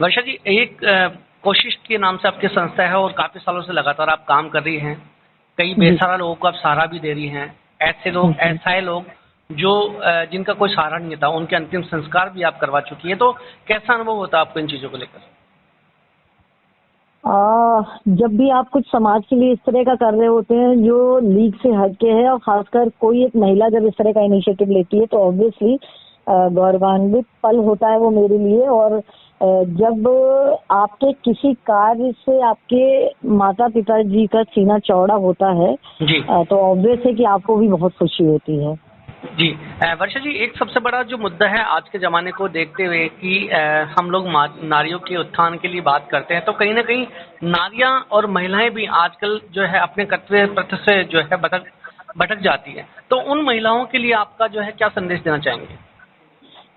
वर्षा जी, एक कोशिश के नाम से आपकी संस्था है और काफी सालों से लगातार आप काम कर रही हैं। कई बेसहारा लोगों को आप सहारा भी दे रही हैं। ऐसे लोग, असहाय लोग जो जिनका कोई सहारा नहीं था, उनके अंतिम संस्कार भी आप करवा चुकी हैं। तो कैसा अनुभव होता है आपको इन चीजों को लेकर? जब भी आप कुछ समाज के लिए इस तरह का कर रहे होते हैं जो लीग से हटके है, और खासकर कोई एक महिला जब इस तरह का इनिशिएटिव लेती है, तो ऑब्वियसली गौरवान्वित पल होता है वो मेरे लिए। और जब आपके किसी कार्य से आपके माता पिता जी का सीना चौड़ा होता है जी। तो ऑब्वियस है कि आपको भी बहुत खुशी होती है। जी वर्षा जी, एक सबसे बड़ा जो मुद्दा है आज के ज़माने को देखते हुए कि हम लोग नारियों के उत्थान के लिए बात करते हैं, तो कहीं ना कहीं नारियां और महिलाएं भी आजकल जो है अपने कर्तव्य पथ से जो है भटक जाती है। तो उन महिलाओं के लिए आपका जो है क्या संदेश देना चाहेंगे?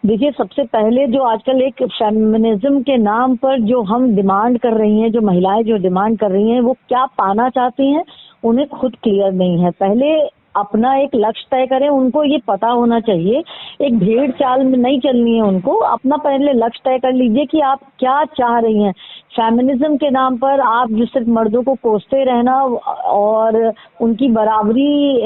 देखिए, सबसे पहले जो आजकल एक फेमिनिज्म के नाम पर जो हम डिमांड कर रही हैं, जो महिलाएं जो डिमांड कर रही हैं, वो क्या पाना चाहती हैं उन्हें खुद क्लियर नहीं है। पहले अपना एक लक्ष्य तय करें, उनको ये पता होना चाहिए। एक भेड़ चाल में नहीं चलनी है उनको, अपना पहले लक्ष्य तय कर लीजिए कि आप क्या चाह रही हैं। फेमिनिज्म के नाम पर आप जो सिर्फ मर्दों को कोसते रहना और उनकी बराबरी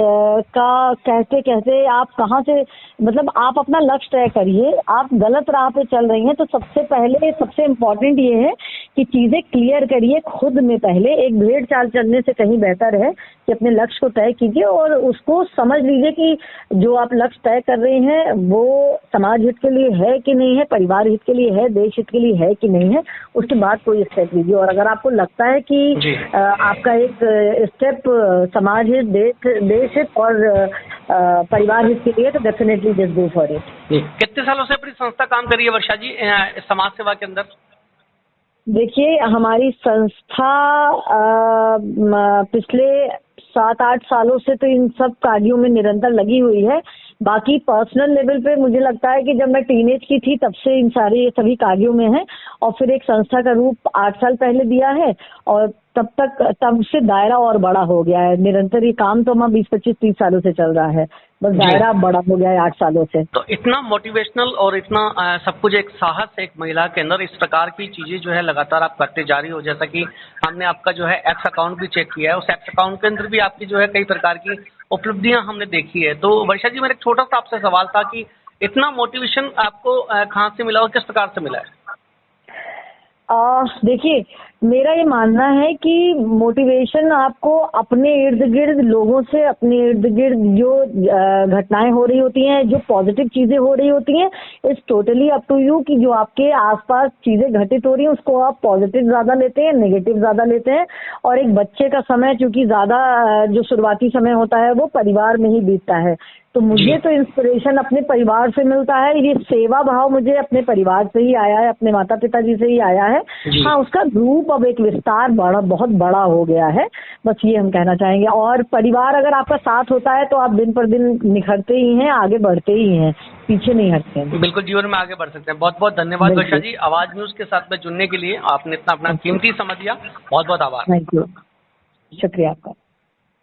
का कहते कहते आप कहाँ से, मतलब आप अपना लक्ष्य तय करिए। आप गलत राह पे चल रही हैं, तो सबसे पहले सबसे इम्पोर्टेंट ये है कि चीजें क्लियर करिए खुद में। पहले एक भेड़ चाल चलने से कहीं बेहतर है कि अपने लक्ष्य को तय कीजिए और उसको समझ लीजिए कि जो आप लक्ष्य तय कर रहे हैं वो समाज हित के लिए है कि नहीं है, परिवार हित के लिए है, देश हित के लिए है कि नहीं है। उसके बाद कोई स्टेप लीजिए। और अगर आपको लगता है कि आपका एक स्टेप समाज हित, देश हित और परिवार हित के लिए, तो definitely just go for it. कितने सालों से अपनी संस्था काम कर रही है वर्षा जी समाज सेवा के अंदर? देखिए, हमारी संस्था पिछले 7-8 सालों से तो इन सब कार्यों में निरंतर लगी हुई है। बाकी पर्सनल लेवल पे मुझे लगता है कि जब मैं टीनेज की थी तब से इन सभी कार्यों में है, और फिर एक संस्था का रूप 8 साल पहले दिया है, और तब से दायरा और बड़ा हो गया है। निरंतर ये काम तो हमारा 20-25-30 सालों से चल रहा है, बस दायरा बड़ा हो गया है 8 सालों से। तो इतना मोटिवेशनल और इतना सब कुछ, एक साहस एक महिला के अंदर, इस प्रकार की चीजें जो है लगातार आप करते जा रही हो। जैसा कि हमने आपका जो है एक्स अकाउंट भी चेक किया है, उस एक्स अकाउंट के अंदर भी आपकी जो है कई प्रकार की उपलब्धियां हमने देखी है। तो वर्षा जी, मेरा एक छोटा सा आपसे सवाल था कि इतना मोटिवेशन आपको कहाँ से मिला और किस प्रकार से मिला है? देखिए, मेरा ये मानना है कि मोटिवेशन आपको अपने इर्द गिर्द लोगों से, अपने इर्द गिर्द जो घटनाएं हो रही होती हैं, जो पॉजिटिव चीजें हो रही होती हैं, it's totally up to you कि जो आपके आसपास चीजें घटित हो रही हैं उसको आप पॉजिटिव ज्यादा लेते हैं, नेगेटिव ज्यादा लेते हैं। और एक बच्चे का समय, चूंकि ज्यादा जो शुरुआती समय होता है वो परिवार में ही बीतता है, तो मुझे तो इंस्पिरेशन अपने परिवार से मिलता है। ये सेवा भाव मुझे अपने परिवार से ही आया है, अपने माता पिता जी से ही आया है। हाँ, उसका रूप अब एक विस्तार बहुत बड़ा हो गया है, बस ये हम कहना चाहेंगे। और परिवार अगर आपका साथ होता है तो आप दिन पर दिन निखरते ही हैं, आगे बढ़ते ही हैं, पीछे नहीं हटते हैं। बिल्कुल, जीवन में आगे बढ़ सकते हैं। बहुत बहुत धन्यवाद वर्षा जी, आवाज न्यूज के साथ में जुड़ने के लिए। आपने इतना अपना कीमती समय दिया, बहुत बहुत आभार। थैंक यू, शुक्रिया आपका।